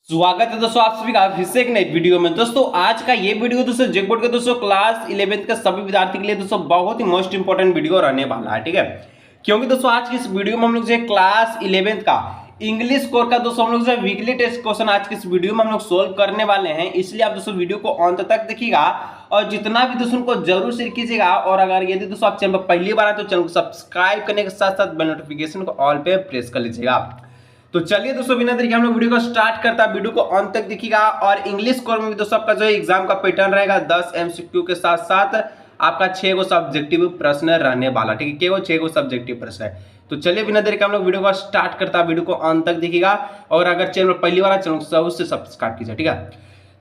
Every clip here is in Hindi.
स्वागत है दोस्तों आप सभी का फिर से एक नई वीडियो में। दोस्तों आज का ये वीडियो दोस्तों जेक बोर्ड के दोस्तों क्लास 11th के सभी विद्यार्थी के लिए दोस्तों बहुत ही मोस्ट इंपोर्टेंट वीडियो रहने वाला है, ठीक है। क्योंकि दोस्तों आज की इस वीडियो में हम लोग जो क्लास 11th का इंग्लिश कोर का दोस्तों हम लोग जो वीकली टेस्ट क्वेश्चन आज की इस वीडियो में हम लोग सोल्व करने वाले हैं, इसलिए आप दोस्तों वीडियो को अंत तक देखिएगा और जितना भी दोस्तों को जरूर शेयर कीजिएगा। और अगर यदि दोस्तों आप चैनल पर पहली बार आए तो चैनल को सब्सक्राइब करने के साथ साथ बेल नोटिफिकेशन को ऑल पे प्रेस कर लीजिएगा। तो चलिए दोस्तों बिना देरी के हम लोग वीडियो को स्टार्ट करता है। वीडियो को अंत तक देखिएगा और इंग्लिश कोर में भी दोस्तों आपका जो एग्जाम का पैटर्न रहेगा 10 एमसीक्यू के साथ साथ आपका 6 गो सब्जेक्टिव प्रश्न रहने वाला, ठीक है। केवल 6 गो सब्जेक्टिव प्रश्न है। तो चलिए बिना देरी के हम लोग वीडियो को स्टार्ट करता है। वीडियो को अंत तक देखिएगा और अगर चैनल पर पहली बार चैनल को उससे सब्सक्राइब कीजिए, ठीक है।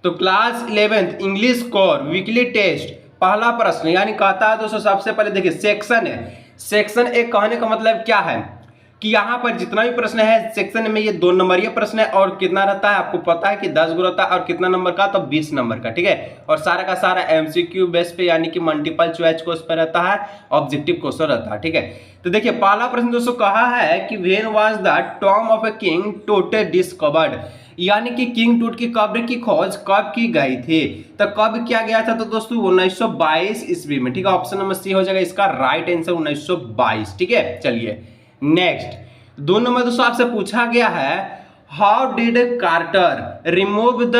तो class 11th English core weekly test पहला प्रश्न यानी कहता है दोस्तों सबसे पहले देखिए सेक्शन है। सेक्शन एक कहने का मतलब क्या है कि यहाँ पर जितना भी प्रश्न है सेक्शन में ये 2 नंबरीय प्रश्न है और कितना रहता है आपको पता है कि 10 गो रहता है और कितना नंबर का तो 20 नंबर का, ठीक है। और सारा का सारा एमसीक्यू बेस पे यानी कि मल्टीपल चॉइस क्वेश्चन पे रहता है, ऑब्जेक्टिव क्वेश्चन रहता है, ठीक है। तो देखिए पहला प्रश्न दोस्तों कहा है कि when was the Tom of a king टूट डिस्कवर्ड, यानी कि किंग टूट की कब्र की खोज कब की गई थी। तो कब किया गया था तो दोस्तों 1922 ईस्वी में, ठीक है। ऑप्शन नंबर सी हो जाएगा इसका राइट आंसर 1922, ठीक है। चलिए नेक्स्ट 2 नंबर दोस्तों आपसे पूछा गया है how did Carter remove the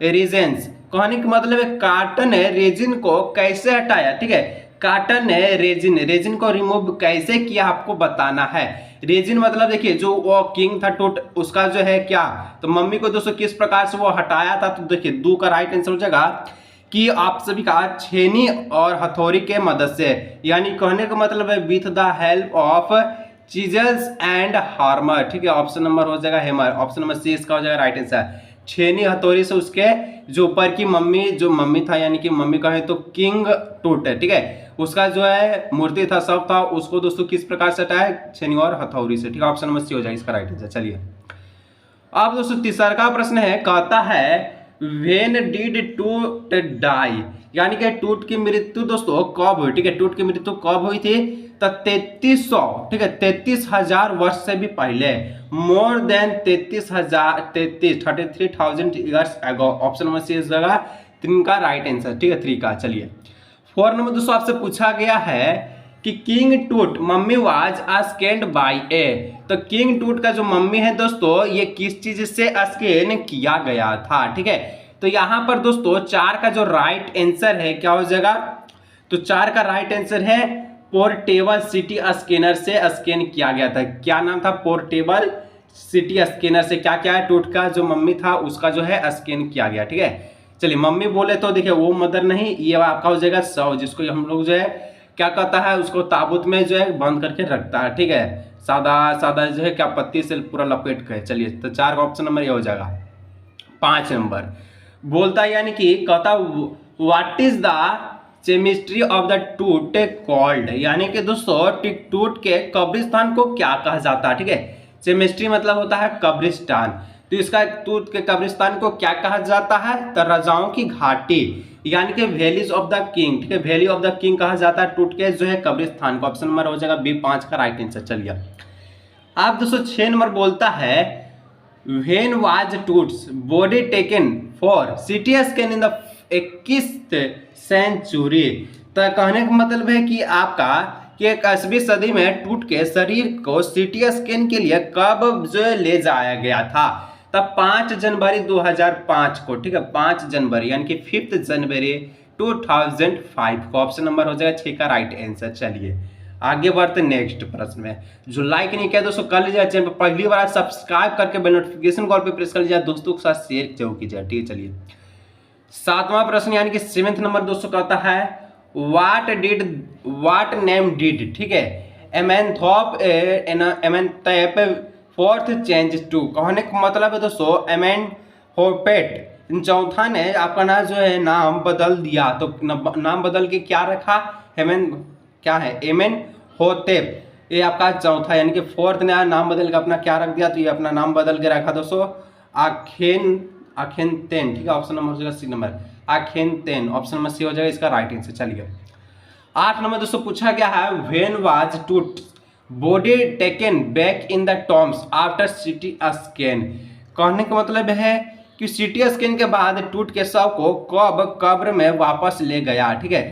resins, कहने का मतलब है कार्टर ने रेजिन को कैसे हटाया, ठीक है। कार्टर ने रेजिन को रिमूव कैसे किया आपको बताना है। रेजिन मतलब देखिए जो वो किंग था टूट उसका जो है क्या तो मम्मी को दोस्तों किस प्रकार से वो हटाया था। तो देखिए 2 का राइट आंसर हो जाएगा कि आप सभी का छेनी और हथौड़ी के मदद से, यानी कहने का मतलब है with the help of chisels and hammer, ठीक है। ऑप्शन नंबर हो जाएगा हैमर, ऑप्शन नंबर सी इसका हो जाएगा राइट आंसर। छेनी हथौड़ी से उसके जो ऊपर की मम्मी था यानी कि मम्मी का है तो किंग टूट है, ठीक है, उसका जो है मूर्ति था सब था उसको दोस्तों किस प्रकार से हटाया छेनी और हथौड़ी से, ठीक है। ऑप्शन नंबर सी हो जाएगा इसका राइट आंसर। चलिए अब दोस्तों तीसरा प्रश्न है कहता है व्हेन डिड टूट डाई, यानी कि टूट की मृत्यु दोस्तों कब हुई, ठीक है। टूट की मृत्यु कब हुई थी तो 3300, ठीक है, 33,000 वर्ष से भी पहले, more than 33,000 years ago. Option number C इस जगह 3 का राइट आंसर, ठीक है, 3 का। चलिए 4 नंबर दोस्तों आपसे पूछा गया है कि किंग टूट मम्मी वाज अस्केन्ड बाय ए, तो किंग टूट का जो मम्मी है दोस्तों ये किस चीज से अस्केन किया गया था, ठीक है। तो यहाँ पर दोस्तों 4 का जो राइट आंसर है क्या हो जाएगा तो 4 का राइट आंसर है पोर्टेबल सिटी स्कैनर से स्कैन किया गया था। क्या नाम था पोर्टेबल सिटी स्कैनर से क्या क्या है टूट का जो मम्मी था उसका जो है स्कैन किया गया, ठीक है। चलिए मम्मी बोले तो देखिए वो मदर नहीं, ये आपका हो जाएगा सौ, जिसको हम लोग जो है क्या कहता है उसको ताबूत में जो है बंद करके रखता है, ठीक है। सादा सादा जो है क्या पत्ती से पूरा लपेट के। चलिए तो 4 का ऑप्शन नंबर ये हो जाएगा। 5 नंबर बोलता यानी कि कहता what is the chemistry of the टूट कॉल्ड, यानी कि दोस्तों टूट के कब्रिस्तान को क्या कहा जाता है, ठीक है। केमिस्ट्री मतलब होता है कब्रिस्तान, तो इसका टूट के कब्रिस्तान को क्या कहा जाता है तो राजाओं की घाटी, यानी कि वैलीज ऑफ द किंग, ठीक है। वैली ऑफ द किंग कहा जाता है टूट के जो है कब्रिस्तान को। ऑप्शन नंबर हो जाएगा बी 5 का राइट आंसर। चलिए आप दोस्तों 6 नंबर बोलता है when was Tut's body taken for CT scan in the 21th century, तो कहने का मतलब है कि आपका कि 21वीं सदी में टूट के शरीर को सिटी स्कैन के लिए कब जो ले जाया गया था तब 5 जनवरी 2005 को, ठीक है। 5 जनवरी यानी कि 5 जनवरी 2005 को। ऑप्शन नंबर हो जाएगा 6 का राइट आंसर। चलिए आगे बढ़ते नेक्स्ट प्रश्न में। जो लाइक नहीं किया दोस्तों कर लीजिए, चैनल पर पहली बार सब्सक्राइब करके बेल नोटिफिकेशन कॉल पे प्रेस कर लीजिए, दोस्तों के साथ शेयर जरूर कीजिए, ठीक है। चलिए 7वां प्रश्न यानी कि 7th नंबर दोस्तों कहता है व्हाट नेम डिड, ठीक है, एमेंथोप एमेंथेप फोर्थ चेंज टू, कहने का मतलब है दोस्तों एमेंथोपेट चौथा ने आपका ना जो है नाम बदल दिया, तो नाम बदल के क्या रखा हेमेन क्या है एमेनहोटेप, ये आपका चौथा यानी कि फोर्थ ने नाम बदल के अपना क्या रख दिया तो ये अपना नाम बदल के रखा दोस्तों आखेनतेन, ठीक है। ऑप्शन नंबर हो जाएगा C number Akhenaten, option number C हो जाएगा इसका राइट आंसर। चलिए 8 नंबर दोस्तों पूछा गया है व्हेन वाज टूट body taken back in the Tom's after CT scan, कहने का मतलब है कि सीटी स्कैन के बाद टूट के शव को कब कब्र में वापस ले गया। ठीक है,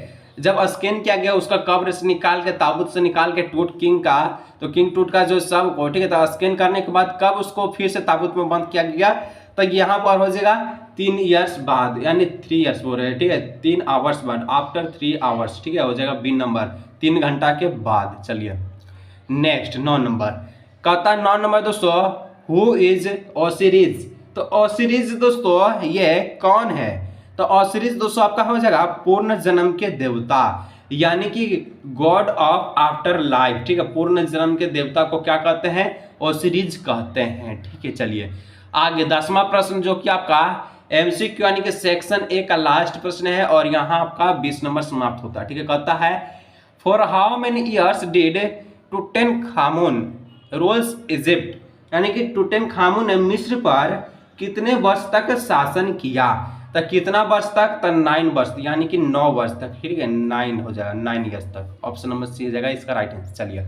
जब स्कैन किया गया उसका कब्र से निकाल के, ताबूत से निकाल के टूट किंग का, तो किंग टूट का जो शव को, ठीक है, तो स्कैन करने के बाद कब उसको फिर से ताबूत में बंद किया गया, तो यहाँ पर हो जाएगा 3 ईयर्स बाद, यानी 3 ईयर्स बोल रहे हैं। ठीक है, 3 आवर्स बाद, आफ्टर 3 आवर्स। ठीक है, हो जाएगा बी नंबर, 3 घंटा के बाद। चलिए नेक्स्ट 9 नंबर, कहता 9 नंबर दोस्तों, हु इज ओसिरिस। तो ओसिरिस दोस्तों ये कौन है, तो ओसिरिस दोस्तों आपका हो जाएगा पूर्ण जन्म के देवता, यानी कि गॉड ऑफ आफ्टर लाइफ। ठीक है, पूर्ण जन्म के देवता को क्या कहते हैं, ओसिरिस कहते हैं। ठीक है, चलिए आगे 10वां प्रश्न जो कि आपका एमसीक्यू यानी कि सेक्शन ए का लास्ट प्रश्न है और यहाँ आपका 20 नंबर समाप्त होता है। ठीक है, कहता है for how many years did Tutankhamun rules Egypt, यानी कि टूटेनखामुन ने मिस्र पर कितने वर्ष तक शासन किया, तो कितना वर्ष तक, तो 9 वर्ष, यानी कि 9 वर्ष तक। ठीक है, 9 हो जाएगा, 9 ईयर्स तक। ऑप्शन नंबर सी हो जाएगा इसका राइट आंसर। चलिए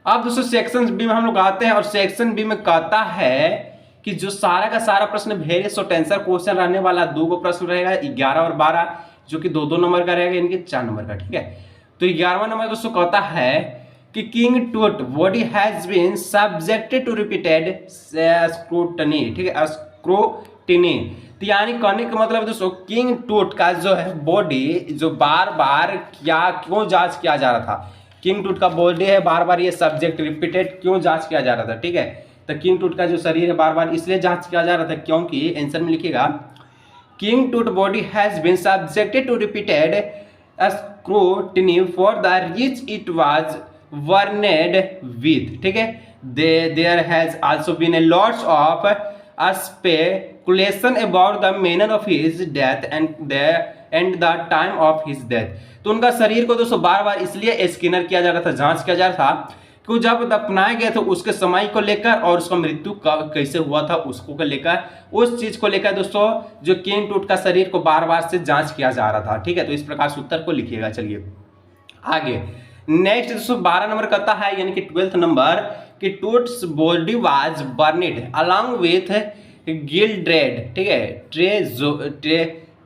अब दोस्तों सेक्शन बी में हम लोग आते हैं और सेक्शन बी में कहता है कि जो सारा का सारा प्रश्न वेरियस शॉर्ट आंसर क्वेश्चन रहने वाला, 2 प्रश्न रहेगा 11 और 12, जो कि 2-2 नंबर का रहेगा, इनके 4 नंबर का। ठीक है, तो 11वां नंबर दोस्तों कहता है कि King Tut body has been subjected to repeated scrutiny. ठीक है, स्क्रूटिनी, तो यानी कहने का मतलब दोस्तों किंग टूट का जो है बॉडी जो बार बार क्यों जांच किया जा रहा था, किंग टूट का बॉडी है बार बार ये सब्जेक्ट रिपीटेड क्यों जांच किया जा रहा था। ठीक है, तो किंग टूट का जो शरीर है बार बार इसलिए जांच किया जा रहा था क्योंकि आंसर में लिखिएगा king Tut body has been subjected to repeated scrutiny for the rich it was burned with. ठीक है, there has also been a lots of speculation about the manner of his death and the time of his death. तो उनका शरीर को दोस्तों बार बार इसलिए स्कैनर किया जा रहा था, जांच किया जा रहा था कि जब दफनाया गया तो उसके समय को लेकर और उसका मृत्यु कैसे हुआ था उसको को लेकर, उस चीज को लेकर दोस्तों जो किंग टूट का शरीर को बार बार से जांच किया जा रहा था। ठीक है, तो इस प्रकार से उत्तर को लिखिएगा। चलिए आगे नेक्स्ट दोस्तों 12 नंबर कहता है, यानी कि 12th नंबर, कि Tut's body was burned along with गिल्ड्रेड। ठीक है,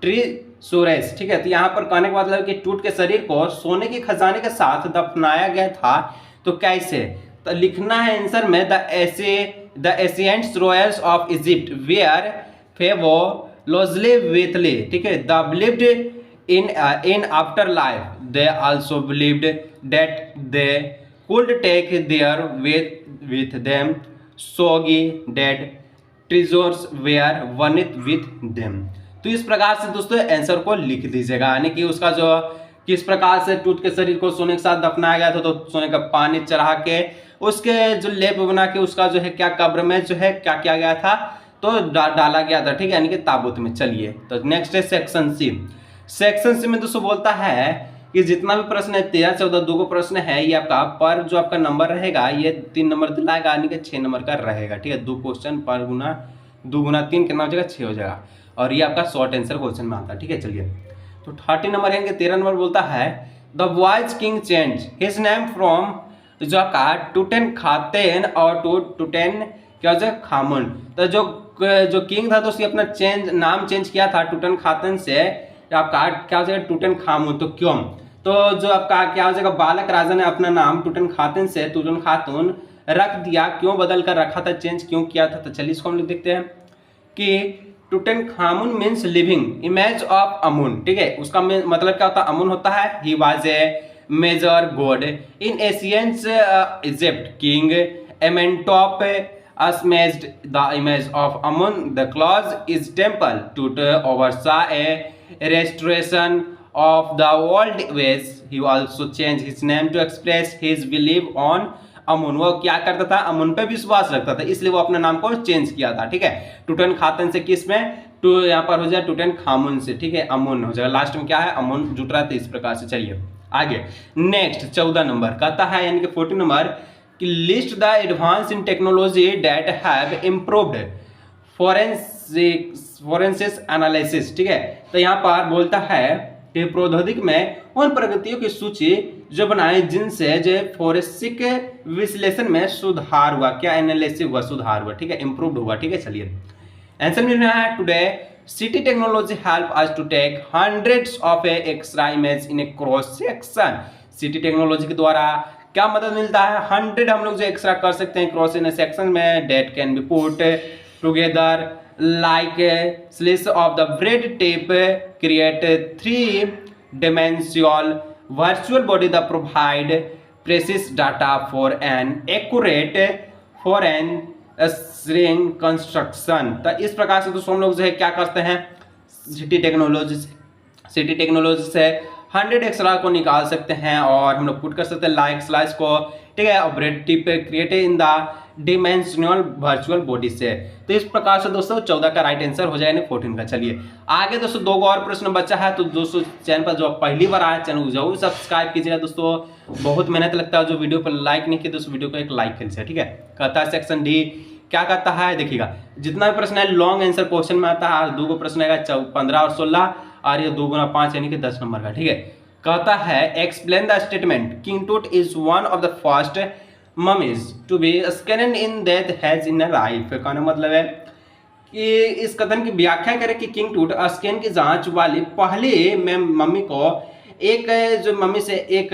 ट्रीसोरेस। ठीक है, तो यहाँ पर कहने का मतलब कि टूट के शरीर को सोने के खजाने के साथ दफनाया गया था, तो कैसे, तो लिखना है आंसर में the ancients royals of Egypt were fabulously विथली। ठीक है, the believed in after life they also believed that they could take their with them soggy dead treasures were burned with them। तो इस प्रकार से दोस्तों आंसर को लिख दीजिएगा, यानी कि उसका जो किस प्रकार से टूट के शरीर को सोने के साथ दफनाया गया था, तो सोने का पानी चढ़ा के उसके जो लेप बना के उसका जो है क्या कब्र में जो है क्या किया गया था, तो डाला गया था। ठीक है, यानी कि ताबूत में। चलिए तो नेक्स्ट है सेक्शन सी। सेक्शन सी में दोस्तों बोलता है कि जितना भी प्रश्न है 13-14 2 प्रश्न है, ये आपका पर जो आपका नंबर रहेगा ये 3 नंबर दिलाएगा, यानी कि 6 नंबर का रहेगा। ठीक है, 2 क्वेश्चन पर गुना 2 गुना 3 कितना हो जाएगा, 6 हो जाएगा, और ये आपका शॉर्ट आंसर क्वेश्चन में आता है। ठीक है, चलिए तो 30 नंबर यानी कि 13 नंबर बोलता है the wise king change his name from जो आपका टूटेनखामेन और टूटेनखामुन। तो जो किंग था दोस्तों अपना नाम चेंज किया था टूटेनखामेन से आपका क्या हो जाएगा टूटेनखामुन। तो क्यों, तो जो आपका क्या हो जाएगा बालक राजा ने अपना नाम टूटेनखामेन से टूटेनखातून रख दिया, क्यों बदल कर रखा था, चेंज क्यों किया था। तो चलिए इसको हम लोग देखते हैं कि Tutankhamun means living image of Amun. ठीक है, उसका मतलब क्या होता है, अमुन होता है he was a major god in ancient Egypt king Amenhotep assumed the image of Amun. The clause is temple to oversaw a restoration of the old ways. He also changed his name to express his belief on Amun. वो क्या करता था, अमुन पे विश्वास रखता था, इसलिए वो अपने नाम को चेंज किया था। ठीक है, टूटेनखामेन से किस में, टू यहाँ पर हो जाए टूटेनखामुन से। ठीक है, अमुन हो जाएगा, लास्ट में क्या है अमुन जुट रहा था, इस प्रकार से। चलिए आगे नेक्स्ट 14 नंबर कहता है, यानी कि 14 नंबर कि list the advance in technology that have improved forensic analysis. ठीक है, तो यहाँ पर बोलता है कि प्रौद्योगिकी में उन प्रगतियों की सूची जो बनाए जिनसे जो फोरेंसिक विश्लेषण में सुधार हुआ, क्या एनालिसिस हुआ, सुधार हुआ। ठीक है, इम्प्रूव्ड हुआ। ठीक है, चलिए आंसर मिलना है today CT technology help us to take hundreds of extra image in a cross section. CT technology के द्वारा क्या मदद मिलता है, 100 हम लोग जो एक्स्ट्रा कर सकते हैं क्रॉस इन सेक्शन में। That can be put together like slice of the bread tape, create 3 dimensional virtual body that provide precise data for an accurate forensic construction। तो इस प्रकार से दोस्तों हम लोग जो है क्या करते हैं, CT टेक्नोलॉजी से 100 एक्स्ट्रा को निकाल सकते हैं और हम लोग पुट कर सकते हैं लाइक स्लाइस को, ठीक है, और bread tip create in the dimensional virtual body से। तो इस प्रकार से दोस्तों 14 का राइट आंसर हो जाएगा 14 का। चलिए आगे दोस्तों 2 और प्रश्न बचा है। तो दोस्तों चैनल पर जो पहली बार आया चैनल को जरूर सब्सक्राइब कीजिएगा दोस्तों, बहुत मेहनत लगता है। जो वीडियो पर लाइक नहीं किया दोस्तों वीडियो को एक लाइक कीजिए, ठीक है। कहता है सेक्शन डी क्या कहता है, देखिएगा जितना भी प्रश्न है लॉन्ग आंसर क्वेश्चन में आता है। 2 प्रश्न है 15 और 16 और ये 2 × 5 यानी कि 10 नंबर का, ठीक है। कहता है explain the statement King Tut is one of the first mummies to be scanned in death has in life. कहने मतलब है कि इस कथन की व्याख्या करें कि किंग टूट स्कैन की जांच वाली पहली में मम्मी को एक जो मम्मी से एक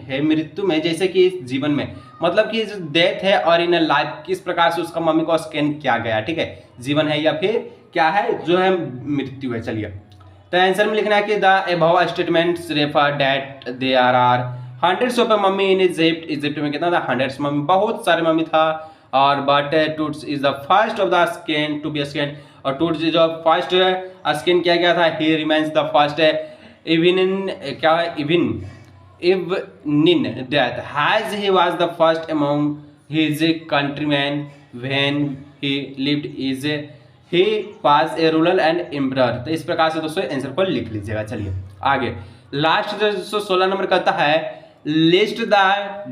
है मृत्यु में जैसे कि जीवन में, मतलब कि जो डेथ है और इन लाइफ किस प्रकार से उसका मम्मी को स्कैन किया गया, ठीक है, जीवन है या फिर क्या है जो है मृत्यु है। चलिए तो आंसर में लिखना है कि the above statements refer that there are hundreds of mummy in Egypt. Egypt में कितना था, हंड्रेड्स मम्मी, बहुत सारे मम्मी था। और but Tut's is the first of the scan to be scan, और टूट्स जो फर्स्ट स्कैन किया गया था, ही remains the first even in क्या है even in death has he was the first among his countryman when he lived is he was a rural and emperor. तो इस प्रकार से दोस्तों आंसर को लिख लीजिएगा। चलिए आगे लास्ट जो 16 नंबर कहता है list the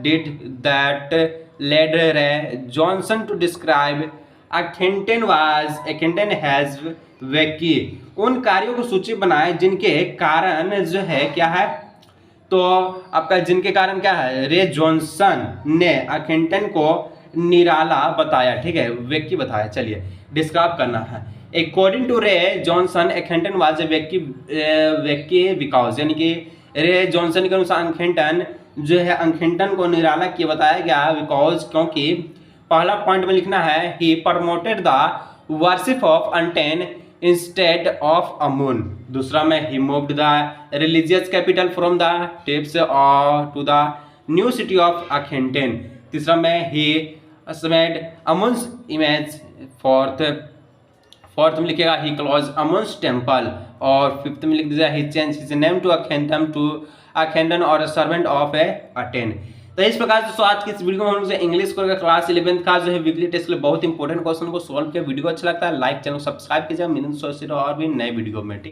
date that led Ray Johnson to describe Akhenaten has wacky. उन कार्यों को सूची बनाए जिनके कारण जो है क्या है, तो आपका जिनके कारण क्या है, रे जॉनसन ने अकेंटन को निराला बताया, ठीक है, वेकी बताया। चलिए डिस्क्राइब करना है। अकॉर्डिंग टू रे जॉनसन अकेंटन वाज ए वेकी बिकॉज, यानी कि रे जॉनसन के अनुसार अकेंटन जो है अकेंटन को निराला किया बताया गया बिकॉज, क्योंकि पहला पॉइंट में लिखना है he promoted the worship of Aten instead of Amun. दूसरा में he moved the religious capital from the Thebes to the new city of Akhetaten. तीसरा में he made Amun's image. Fourth में लिखेगा ही क्लोज अमून्स टेम्पल। और फिफ्थ में लिख दीजिएगा he change his name to Akhenaten और सर्वेंट ऑफ अटेन। तो इस प्रकार से आज की इस वीडियो में हम लोग इंग्लिश को क्लास 11 का जो है वीकली टेस्ट के लिए बहुत इंपॉर्टेंट क्वेश्चन को सॉल्व किया। वीडियो अच्छा लगता है लाइक चैनल सब्सक्राइब कीजिए, मिलन और भी नए वीडियो में, ठीक।